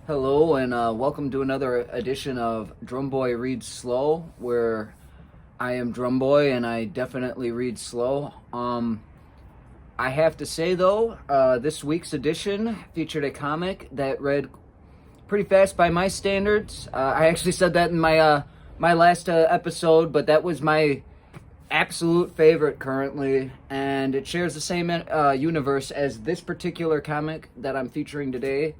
Hello and welcome to another edition of Drumboy Reads Slow, where I am Drumboy and I definitely read slow. I have to say though, this week's edition featured a comic that read pretty fast by my standards. I actually said that in my last episode, but that was my absolute favorite currently, and it shares the same universe as this particular comic that I'm featuring today.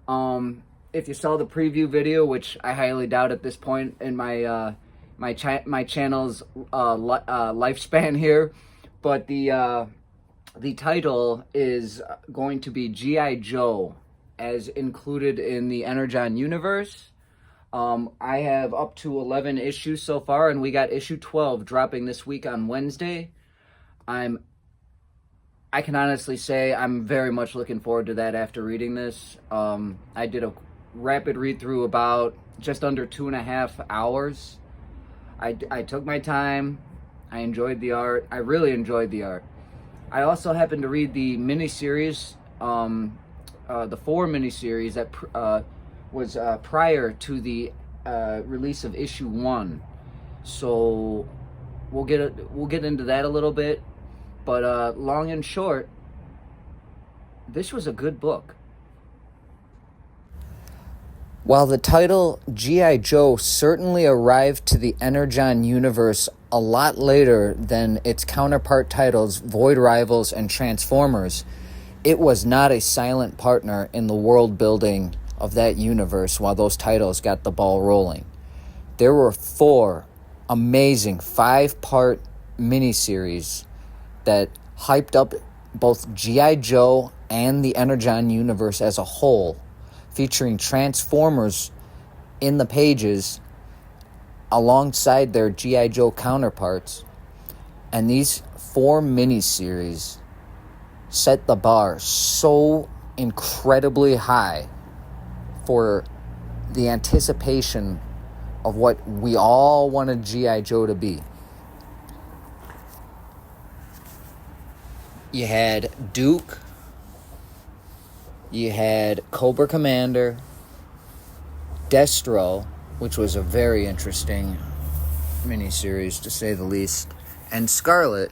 If you saw the preview video, which I highly doubt at this point in my channel's lifespan here, but the title is going to be G.I. Joe, as included in the Energon universe. I have up to 11 issues so far, and we got issue 12 dropping this week on Wednesday. I can honestly say I'm very much looking forward to that after reading this. I did a rapid read through about just under 2.5 hours. I took my time. I enjoyed the art. I really enjoyed the art. I also happened to read the miniseries, the 4 miniseries that was prior to the release of issue 1. So we'll get into that a little bit. But long and short, this was a good book. While the title G.I. Joe certainly arrived to the Energon universe a lot later than its counterpart titles Void Rivals and Transformers, it was not a silent partner in the world building of that universe while those titles got the ball rolling. There were 4 amazing 5-part miniseries that hyped up both G.I. Joe and the Energon universe as a whole, featuring Transformers in the pages alongside their G.I. Joe counterparts. And these 4 miniseries set the bar so incredibly high for the anticipation of what we all wanted G.I. Joe to be. You had Duke, you had Cobra Commander, Destro, which was a very interesting miniseries to say the least, and Scarlet,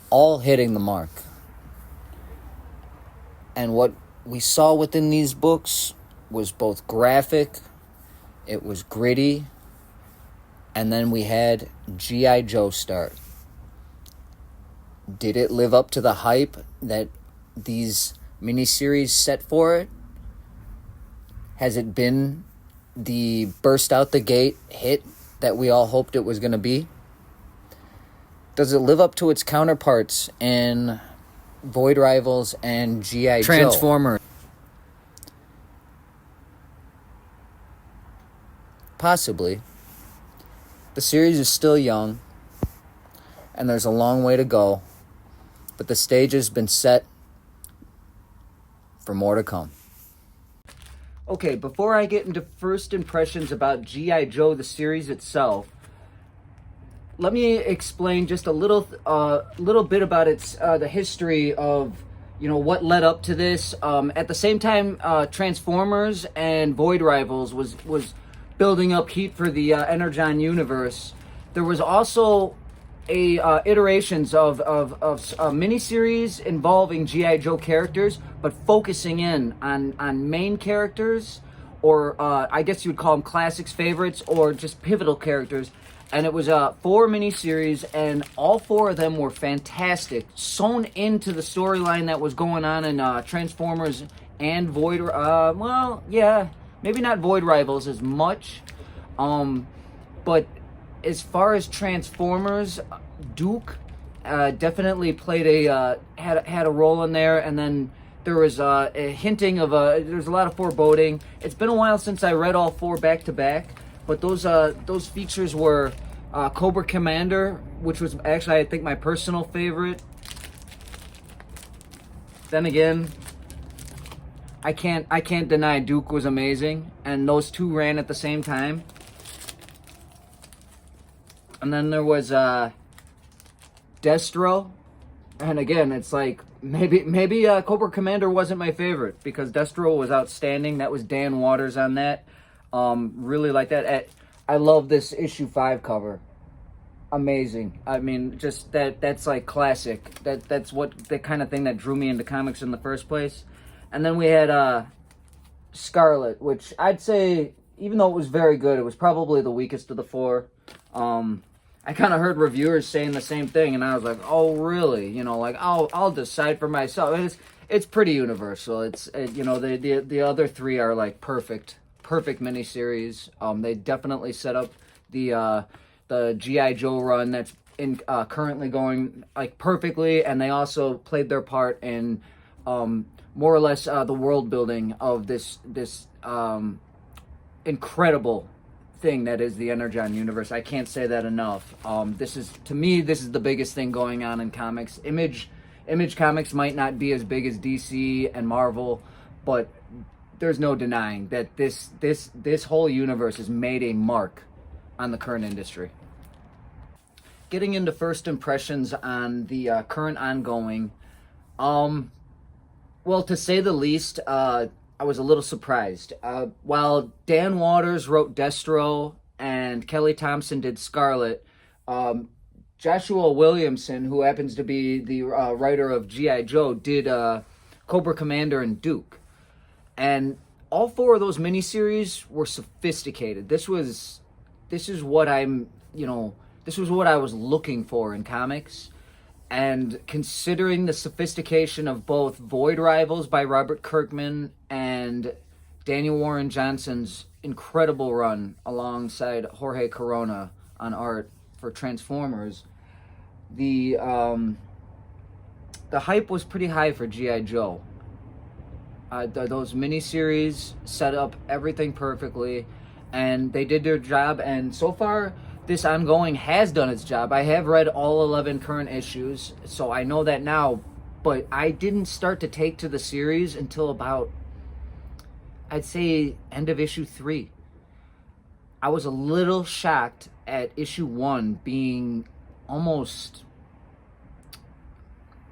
all hitting the mark. And what we saw within these books was both graphic, it was gritty, and then we had G.I. Joe start. Did it live up to the hype that these miniseries set for it? Has it been the burst out the gate hit that we all hoped it was going to be? Does it live up to its counterparts in Void Rivals and G.I. Joe? Transformers. Possibly. The series is still young, and there's a long way to go. But the stage has been set for more to come. Okay, before I get into first impressions about G.I. Joe, the series itself, let me explain just a little bit about its the history of, what led up to this. At the same time, Transformers and Void Rivals was building up heat for the Energon universe. There was also iterations of miniseries involving G.I. Joe characters, but focusing in on main characters, or I guess you would call them classics, favorites, or just pivotal characters. And it was 4 miniseries, and all 4 of them were fantastic, sewn into the storyline that was going on in Transformers and Void. Maybe not Void Rivals as much, but as far as Transformers, Duke definitely played had a role in there, and then there was a hinting of there's a lot of foreboding. It's been a while since I read all 4 back to back, but those features were Cobra Commander, which was actually I think my personal favorite. Then again, I can't deny Duke was amazing, and those 2 ran at the same time. And then there was Destro, And again, it's like maybe Cobra Commander wasn't my favorite because Destro was outstanding. That was Dan Waters on that. Really like that. I love this issue 5 cover. Amazing. I mean, just that's like classic. That's what the kind of thing that drew me into comics in the first place. And then we had Scarlet, which I'd say, even though it was very good, it was probably the weakest of the 4. I kind of heard reviewers saying the same thing, and I was like, "Oh, really?" You know, like I'll decide for myself. It's pretty universal. You know, the other 3 are like perfect miniseries. They definitely set up the GI Joe run that's currently going like perfectly, and they also played their part in more or less the world building of this incredible thing that is the Energon universe. I can't say that enough. This is the biggest thing going on in comics. Image Comics might not be as big as DC and Marvel, but there's no denying that this whole universe has made a mark on the current industry. Getting into first impressions on the current ongoing, well, to say the least, I was a little surprised. While Dan Waters wrote Destro and Kelly Thompson did Scarlet, Joshua Williamson, who happens to be the writer of G.I. Joe, did Cobra Commander and Duke. And all 4 of those miniseries were sophisticated. This was what I was looking for in comics. And considering the sophistication of both Void Rivals by Robert Kirkman and Daniel Warren Johnson's incredible run alongside Jorge Corona on art for Transformers, the hype was pretty high for G.I. Joe. Those miniseries set up everything perfectly, and they did their job, and so far this ongoing has done its job. I have read all 11 current issues, so I know that now, but I didn't start to take to the series until about, I'd say, end of issue 3. I was a little shocked at issue 1 being almost,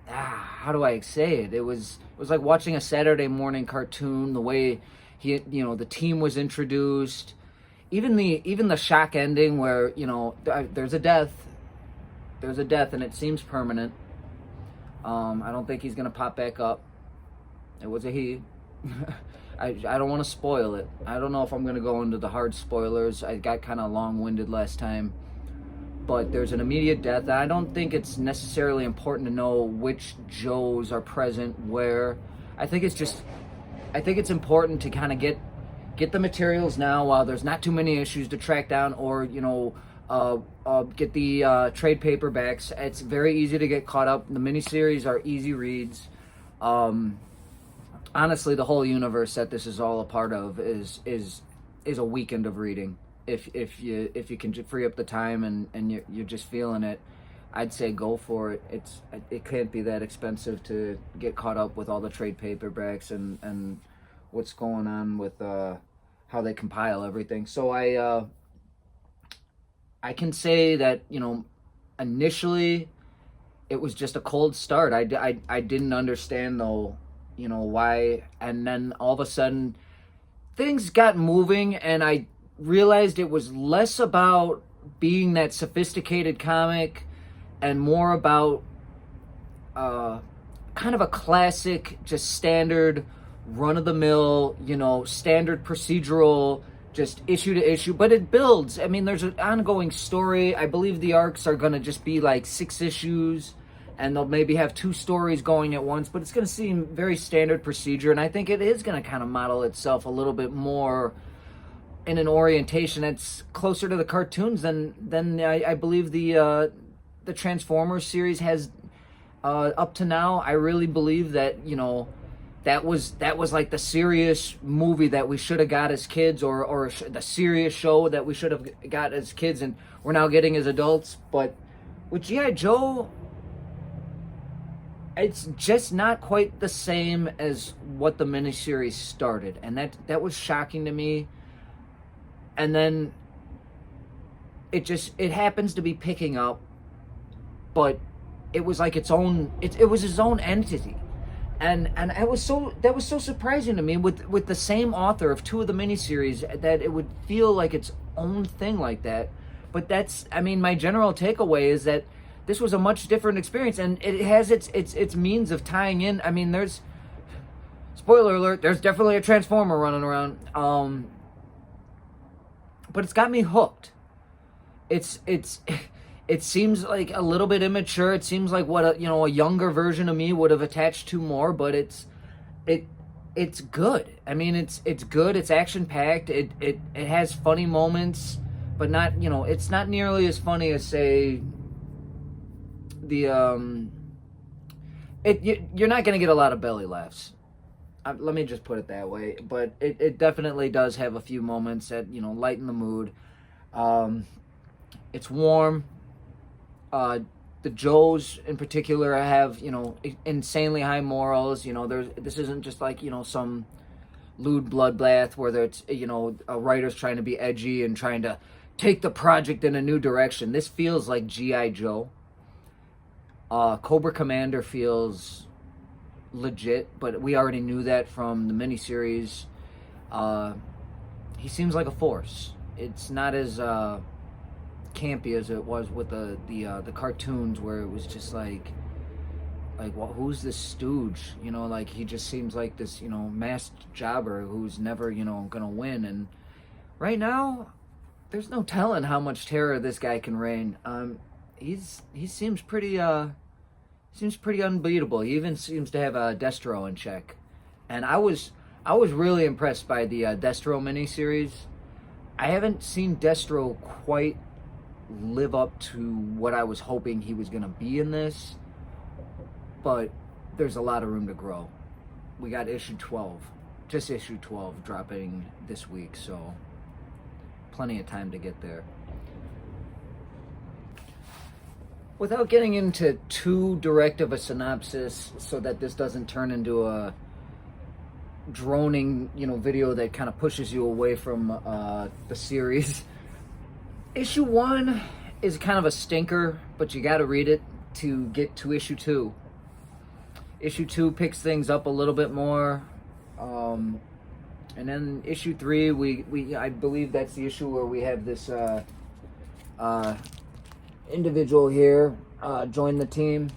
how do I say it? It was like watching a Saturday morning cartoon, the way the team was introduced. Even the shock ending where, there's a death and it seems permanent. I don't think he's going to pop back up. It was a he. I don't want to spoil it. I don't know if I'm going to go into the hard spoilers. I got kind of long-winded last time. But there's an immediate death. I don't think it's necessarily important to know which Joes are present where. I think it's important to kind of get the materials now while there's not too many issues to track down, or get the trade paperbacks. It's very easy to get caught up. The miniseries are easy reads. Honestly, the whole universe that this is all a part of is a weekend of reading. If you can free up the time and you're just feeling it, I'd say go for it. It can't be that expensive to get caught up with all the trade paperbacks and what's going on with how they compile everything. So I can say that, initially it was just a cold start. I didn't understand though, why, and then all of a sudden things got moving and I realized it was less about being that sophisticated comic and more about kind of a classic, just standard run-of-the-mill, standard procedural, just issue to issue, but it builds. I mean, there's an ongoing story. I believe the arcs are going to just be like 6 issues, and they'll maybe have 2 stories going at once, but it's going to seem very standard procedure, and I think it is going to kind of model itself a little bit more in an orientation that's closer to the cartoons than I believe the Transformers series has up to now. I really believe that, that was like the serious movie that we should have got as kids, or the serious show that we should have got as kids, and we're now getting as adults. But with G.I. Joe, it's just not quite the same as what the miniseries started, and that was shocking to me. And then it happens to be picking up, but it was like its own, it was his own entity. And that was so surprising to me with the same author of two of the miniseries, that it would feel like its own thing like that. But that's, I mean, my general takeaway is that this was a much different experience, and it has its means of tying in. I mean, there's, spoiler alert, there's definitely a Transformer running around. But it's got me hooked. It seems like a little bit immature. It seems like what a younger version of me would have attached to more, but it's good. I mean, it's good. It's action packed. It has funny moments, but not, it's not nearly as funny as, say, the you're not going to get a lot of belly laughs. Let me just put it that way. But it definitely does have a few moments that, lighten the mood. It's warm. The Joes in particular have, insanely high morals. This isn't just like, some lewd bloodbath where there's, a writer's trying to be edgy and trying to take the project in a new direction. This feels like G.I. Joe. Cobra Commander feels legit, but we already knew that from the miniseries. He seems like a force. It's not as campy as it was with the cartoons, where it was just like well, who's this stooge? Like, he just seems like this, masked jobber who's never, gonna win. And right now, there's no telling how much terror this guy can rain. He seems pretty unbeatable. He even seems to have Destro in check. And I was really impressed by the Destro miniseries. I haven't seen Destro quite live up to what I was hoping he was going to be in this, but there's a lot of room to grow. We got issue 12, just issue 12 dropping this week, so plenty of time to get there. Without getting into too direct of a synopsis, so that this doesn't turn into a droning, video that kind of pushes you away from the series. Issue 1 is kind of a stinker, but you got to read it to get to issue 2. Issue 2 picks things up a little bit more, and then issue 3, I believe that's the issue where we have this individual here join the team,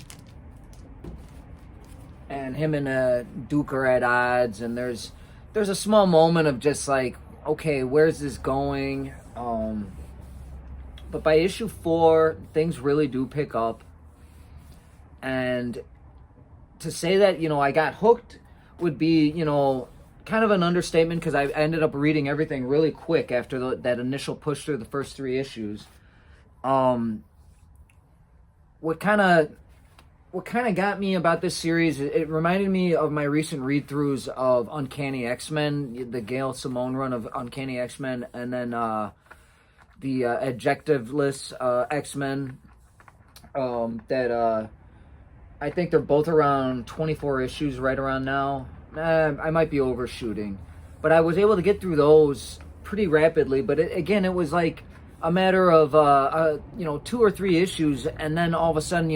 and him and Duke are at odds, and there's a small moment of just like, okay, where's this going? But by issue 4, things really do pick up. And to say that, I got hooked would be, kind of an understatement, because I ended up reading everything really quick after that initial push through the first 3 issues. What kind of got me about this series, it reminded me of my recent read-throughs of Uncanny X-Men, the Gail Simone run of Uncanny X-Men, and then the Adjectiveless X-Men, that I think they're both around 24 issues right around now. I might be overshooting, but I was able to get through those pretty rapidly. But again, it was like a matter of 2 or 3 issues, and then all of a sudden,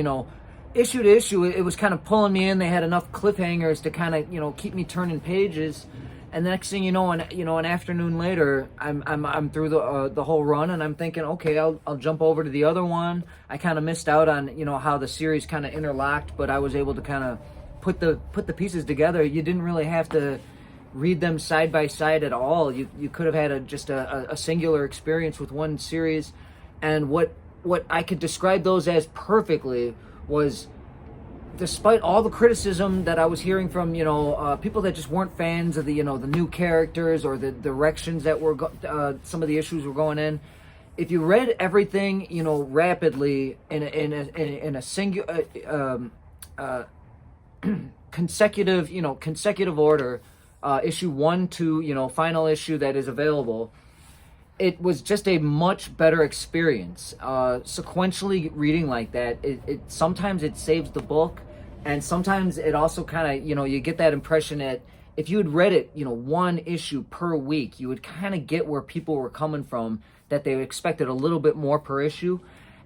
issue to issue, it was kind of pulling me in. They had enough cliffhangers to kind of keep me turning pages. And the next thing you know, an afternoon later, I'm through the whole run, and I'm thinking, okay, I'll jump over to the other one. I kind of missed out on how the series kind of interlocked, but I was able to kind of put the pieces together. You didn't really have to read them side by side at all. You could have had just a singular experience with one series, and what I could describe those as perfectly was, despite all the criticism that I was hearing from people that just weren't fans of the the new characters or the directions that were some of the issues were going in, if you read everything rapidly in a singular consecutive order, issue 1 to final issue that is available, it was just a much better experience. Sequentially reading like that, it sometimes it saves the book. And sometimes it also kind of, you get that impression that if you had read it, 1 issue per week, you would kind of get where people were coming from, that they expected a little bit more per issue.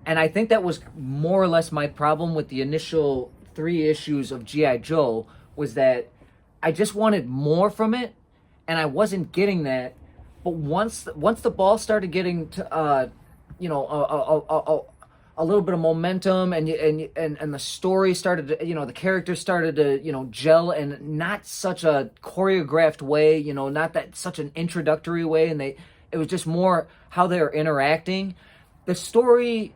And I think that was more or less my problem with the initial 3 issues of G.I. Joe, was that I just wanted more from it, and I wasn't getting that. But once the ball started getting to, you know, a little bit of momentum, and the story started to, you know, the characters started to, you know, gel in not such a choreographed way, you know, not that such an introductory way, and it was just more how they were interacting. The story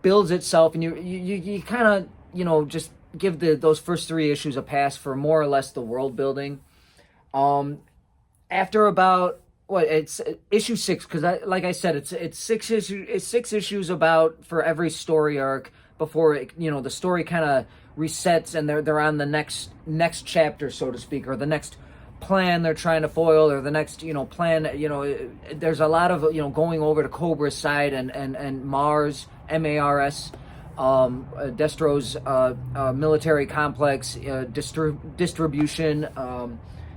builds itself, and you kind of, you know, just give those first 3 issues a pass for more or less the world building. After about it's issue 6, because like I said, it's 6 issues about for every story arc before it, you know, the story kind of resets, and they're on the next chapter, so to speak, or the next plan they're trying to foil, or the next, you know, plan. You know, there's a lot of, you know, going over to Cobra's side and Mars, Mars, Destro's military complex, distribution.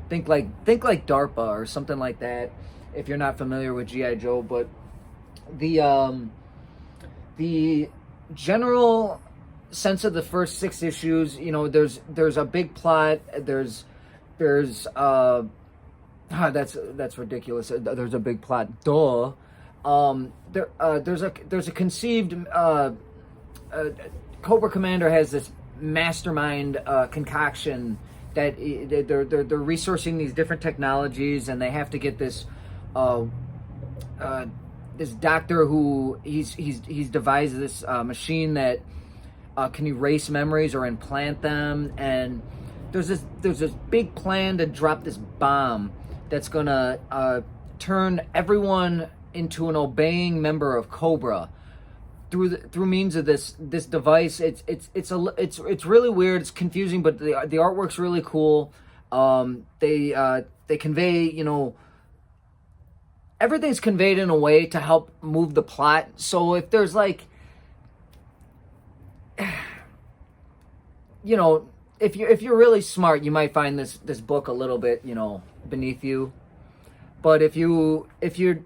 Think like DARPA or something like that, if you're not familiar with G.I. Joe. But the general sense of the first 6 issues, you know, there's a big plot. There's that's ridiculous. There's a big plot. Duh. There's a conceived Cobra Commander has this mastermind concoction that they're resourcing these different technologies, and they have to get this this doctor who he's devised this machine that can erase memories or implant them. And there's this big plan to drop this bomb that's gonna turn everyone into an obeying member of Cobra through means of this device. It's really weird. It's confusing, but the artwork's really cool. They convey, you know, everything's conveyed in a way to help move the plot. So if there's like, you know, if you're really smart, you might find this book a little bit, you know, beneath you. But if you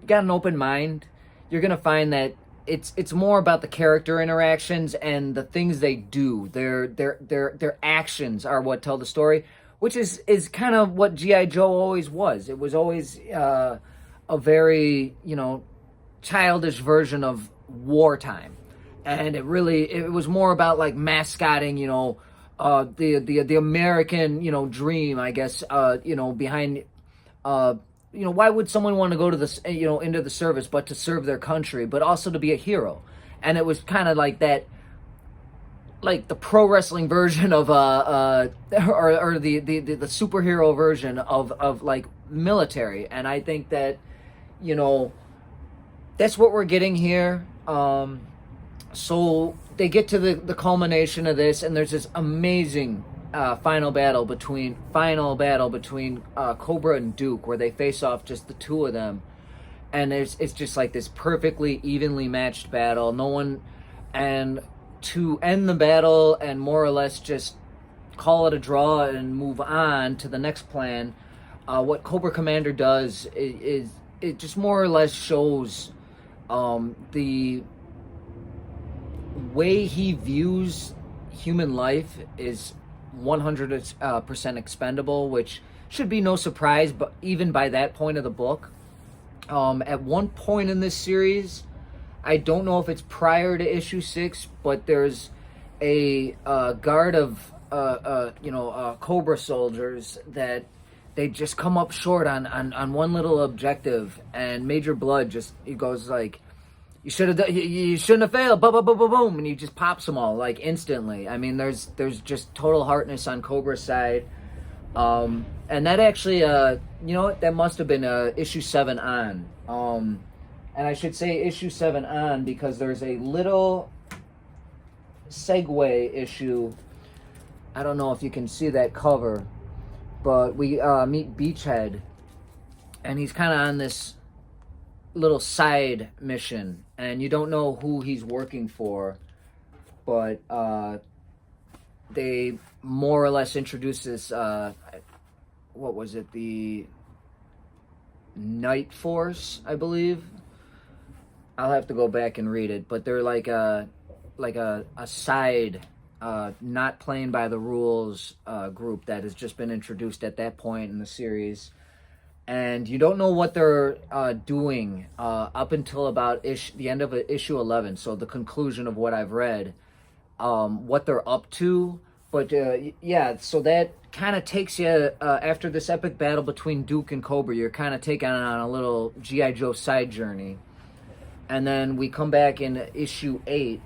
got an open mind, you're gonna find that it's more about the character interactions and the things they do. Their actions are what tell the story, which is kind of what G.I. Joe always was. It was always a very, you know, childish version of wartime, and it was more about like mascotting, you know, the American, you know, dream, I guess, you know, behind. You know, why would someone want to go to this, you know, into the service but to serve their country, but also to be a hero? And it was kind of like that, like the pro wrestling version of or the superhero version of like military. And I think that, you know, that's what we're getting here. So they get to the culmination of this, and there's this amazing final battle between Cobra and Duke, where they face off, just the two of them, and it's just like this perfectly evenly matched battle. No one, and to end the battle and more or less just call it a draw and move on to the next plan, what Cobra Commander does is it just more or less shows the way he views human life is 100% expendable, which should be no surprise, but even by that point of the book. At one point in this series, I don't know if it's prior to issue 6, but there's a guard of Cobra soldiers that they just come up short on one little objective, and Major Blood he goes like, you shouldn't have failed, boom, boom, boom, boom, boom, and he just pops them all like instantly. I mean, there's just total heartness on Cobra's side, and that actually, you know what, that must have been issue 7 on, and I should say issue 7 on because there's a little segue issue. I don't know if you can see that cover, but we meet Beachhead, and he's kind of on this little side mission, and you don't know who he's working for, but they more or less introduce this what was it, the Night Force, I believe. I'll have to go back and read it, but they're like a side, not playing by the rules group that has just been introduced at that point in the series, and you don't know what they're doing up until about the end of issue 11. So the conclusion of what I've read, what they're up to. But yeah, so that kind of takes you after this epic battle between Duke and Cobra. You're kind of taken on a little GI Joe side journey. And then we come back in issue 8,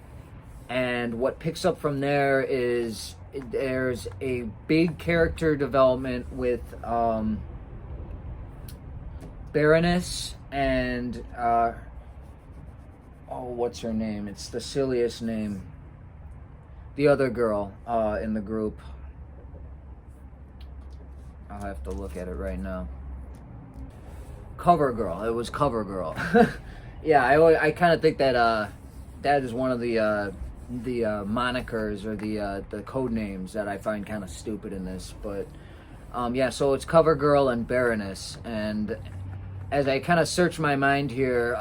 and what picks up from there is there's a big character development with Baroness and what's her name? It's the silliest name. The other girl in the group. I'll have to look at it right now. Cover Girl. It was Cover Girl. Yeah, I kind of think that that is one of the monikers or the code names that I find kind of stupid in this. But yeah, so it's Cover Girl and Baroness, and as I kind of search my mind here,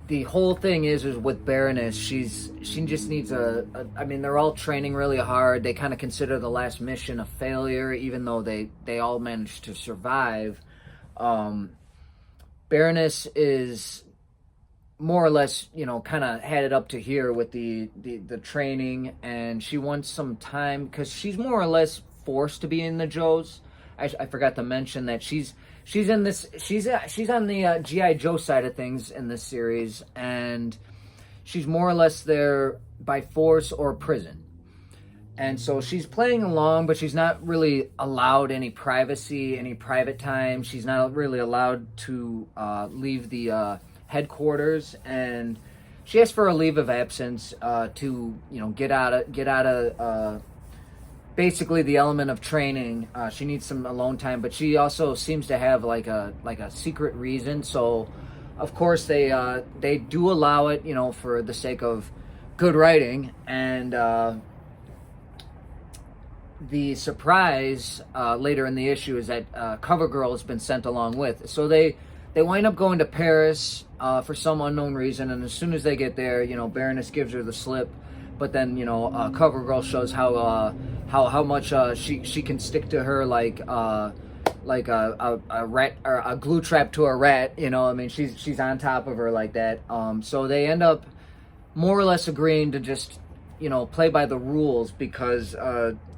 the whole thing is with Baroness, she just needs I mean, they're all training really hard. They kind of consider the last mission a failure, even though they all managed to survive. Baroness is more or less, kind of had it up to here with the training, and she wants some time because she's more or less forced to be in the Joes. I forgot to mention that she's in this. She's on the GI Joe side of things in this series, and she's more or less there by force or prison. And so she's playing along, but she's not really allowed any privacy, any private time. She's not really allowed to leave the headquarters, and she asks for a leave of absence to get out of basically the element of training. She needs some alone time, but she also seems to have like a secret reason. So of course they do allow it, for the sake of good writing. And the surprise later in the issue is that Cover Girl has been sent along with. So they wind up going to Paris for some unknown reason, and as soon as they get there, Baroness gives her the slip. But then, Cover Girl shows how much she can stick to her like a rat, or a glue trap to a rat. I mean, she's on top of her like that. So they end up more or less agreeing to just play by the rules, because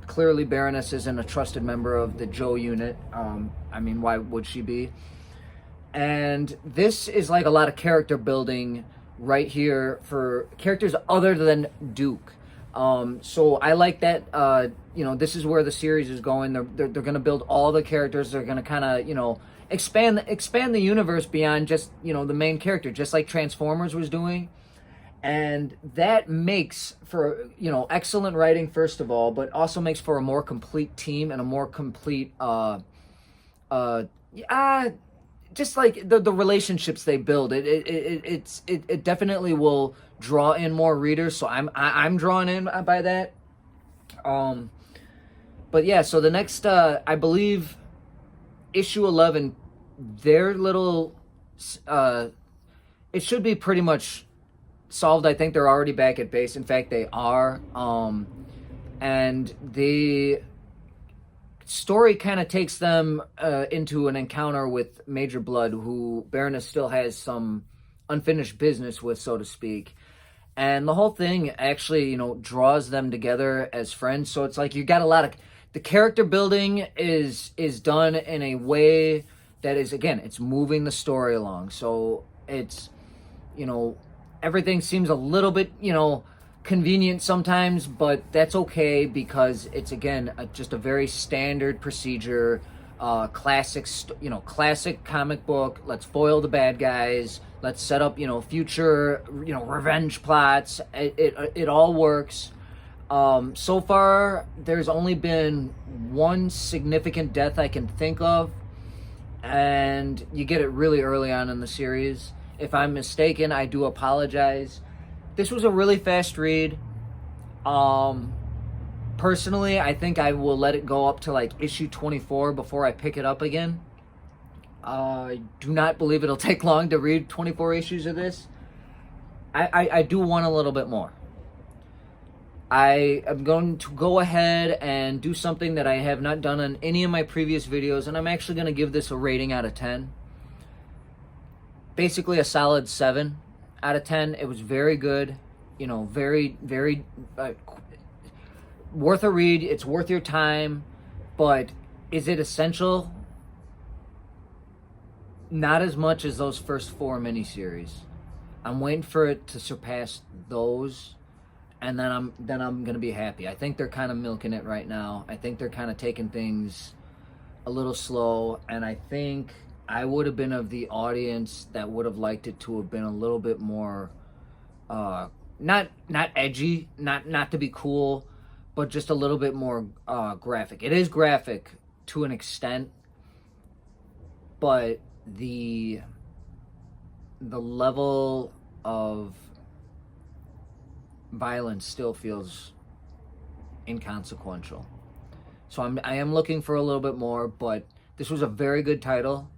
clearly Baroness isn't a trusted member of the Joe unit. I mean, why would she be? And this is like a lot of character building right here for characters other than Duke. So I like that. This is where the series is going. They're going to build all the characters. They're going to kind of expand the universe beyond just the main character, just like Transformers was doing. And that makes for excellent writing, first of all, but also makes for a more complete team and a more complete just like the relationships they build. It definitely will draw in more readers, so I'm drawn in by that. But yeah, so the next I believe issue 11, their little it should be pretty much solved. I think they're already back at base. In fact, they are. And the story kind of takes them into an encounter with Major Blood, who Baroness still has some unfinished business with, so to speak. And the whole thing actually, draws them together as friends. So it's like you got a lot of the character building is done in a way that is, again, it's moving the story along. So it's, everything seems a little bit, convenient sometimes, but that's okay, because it's, again, just a very standard procedure, classic comic book. Let's foil the bad guys. Let's set up, future, revenge plots. It all works. So far, there's only been one significant death I can think of, and you get it really early on in the series. If I'm mistaken, I do apologize. This was a really fast read. Personally, I think I will let it go up to like issue 24 before I pick it up again. I do not believe it'll take long to read 24 issues of this. I do want a little bit more. I am going to go ahead and do something that I have not done on any of my previous videos, and I'm actually going to give this a rating out of 10. Basically a solid 7 out of 10. It was very good, you know, very worth a read. It's worth your time, but is it essential? Not as much as those first 4 miniseries. I'm waiting for it to surpass those, and then I'm gonna be happy. I think they're kind of milking it right now. I think they're kind of taking things a little slow, and I think I would have been of the audience that would have liked it to have been a little bit more, not edgy, not to be cool, but just a little bit more graphic. It is graphic to an extent, but the level of violence still feels inconsequential. So I am looking for a little bit more, but this was a very good title,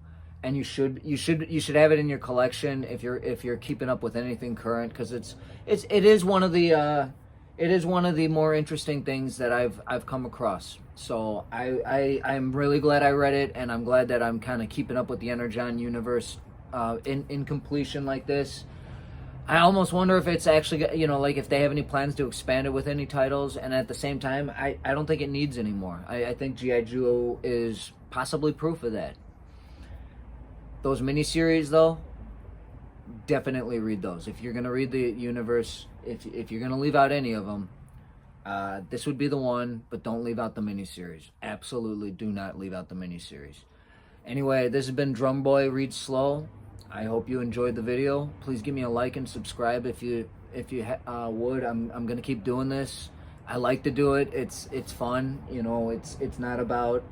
and you should have it in your collection if you're keeping up with anything current, because it is one of the more interesting things that I've come across. So I'm really glad I read it, and I'm glad that I'm kind of keeping up with the Energon universe in completion like this. I almost wonder if it's actually, you know, like if they have any plans to expand it with any titles, and at the same time, I don't think it needs anymore. I think G.I. Joe is possibly proof of that. Those miniseries, though, definitely read those. If you're going to read the universe, if you're going to leave out any of them, this would be the one, but don't leave out the miniseries. Absolutely do not leave out the miniseries. Anyway, this has been Drum Boy Reads Slow. I hope you enjoyed the video. Please give me a like and subscribe if you would. I'm gonna keep doing this. I like to do it. It's fun. You know, it's not about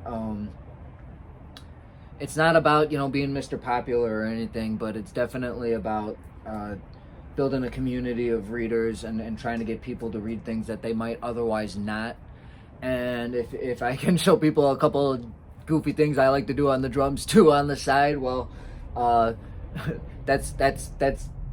you know, being Mr. Popular or anything, but it's definitely about building a community of readers and trying to get people to read things that they might otherwise not. And if I can show people a couple of goofy things I like to do on the drums too on the side, well, that's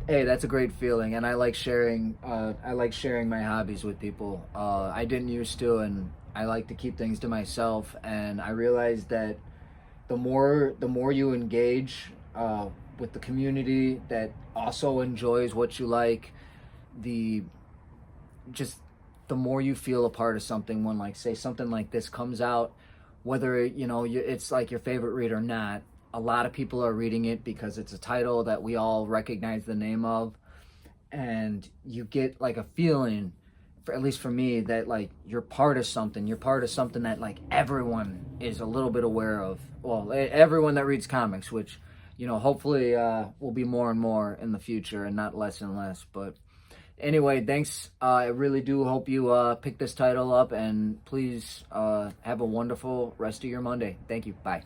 hey, that's a great feeling, and I like sharing my hobbies with people. I didn't used to, and I like to keep things to myself, and I realized that the more you engage with the community that also enjoys what you like, the more you feel a part of something when, like, say something like this comes out, whether, you know, it's like your favorite read or not. A lot of people are reading it because it's a title that we all recognize the name of, and you get like a feeling, at least for me, that like you're part of something. You're part of something that like everyone is a little bit aware of. Well, everyone that reads comics, which, you know, hopefully will be more and more in the future and not less and less. But anyway, thanks. I really do hope you pick this title up, and please have a wonderful rest of your Monday. Thank you. Bye.